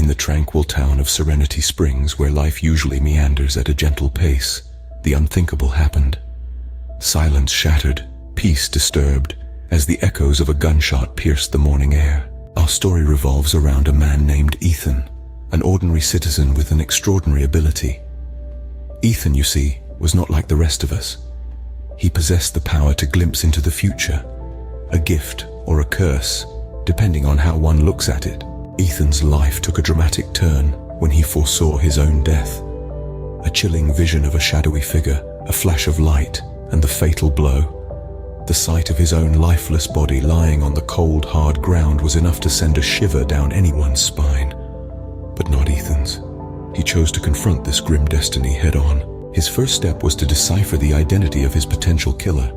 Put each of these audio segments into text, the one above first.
the tranquil town of Serenity Springs, where life usually meanders at a gentle pace, the unthinkable happened. Silence shattered, peace disturbed, as the echoes of a gunshot pierced the morning air. Our story revolves around a man named Ethan, an ordinary citizen with an extraordinary ability. Ethan, you see, was not like the rest of us. He possessed the power to glimpse into the future, a gift or a curse, depending on how one looks at it. Ethan's life took a dramatic turn when he foresaw his own death. A chilling vision of a shadowy figure, a flash of light, and the fatal blow. The sight of his own lifeless body lying on the cold, hard ground was enough to send a shiver down anyone's spine. But not Ethan's. He chose to confront this grim destiny head-on. His first step was to decipher the identity of his potential killer.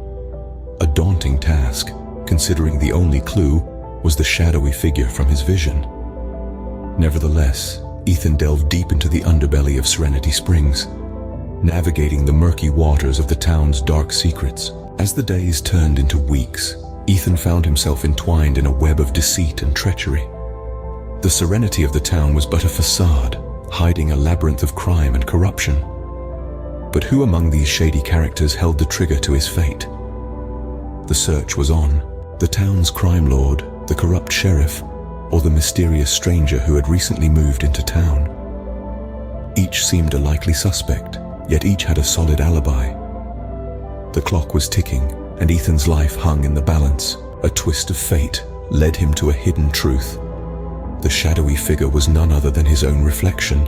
A daunting task, considering the only clue was the shadowy figure from his vision. Nevertheless, Ethan delved deep into the underbelly of Serenity Springs, navigating the murky waters of the town's dark secrets. As the days turned into weeks, Ethan found himself entwined in a web of deceit and treachery. The serenity of the town was but a facade, hiding a labyrinth of crime and corruption. But who among these shady characters held the trigger to his fate? The search was on. The town's crime lord, the corrupt sheriff, or the mysterious stranger who had recently moved into town. Each seemed a likely suspect, yet each had a solid alibi. The clock was ticking, and Ethan's life hung in the balance. A twist of fate led him to a hidden truth. The shadowy figure was none other than his own reflection.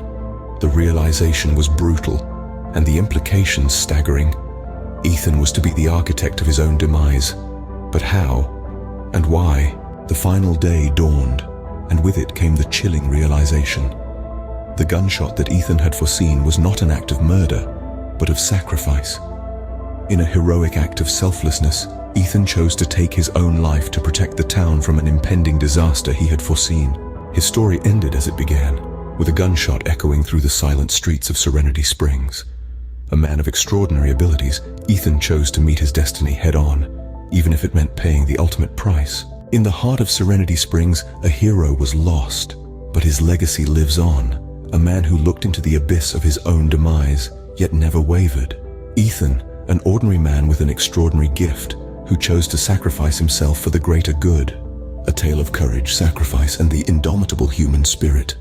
The realization was brutal, and the implications staggering. Ethan was to be the architect of his own demise. But how? And why? The final day dawned, and with it came the chilling realization. The gunshot that Ethan had foreseen was not an act of murder, but of sacrifice. In a heroic act of selflessness, Ethan chose to take his own life to protect the town from an impending disaster he had foreseen. His story ended as it began, with a gunshot echoing through the silent streets of Serenity Springs. A man of extraordinary abilities, Ethan chose to meet his destiny head-on, even if it meant paying the ultimate price. In the heart of Serenity Springs, a hero was lost, but his legacy lives on. A man who looked into the abyss of his own demise, yet never wavered. Ethan, an ordinary man with an extraordinary gift, who chose to sacrifice himself for the greater good. A tale of courage, sacrifice, and the indomitable human spirit.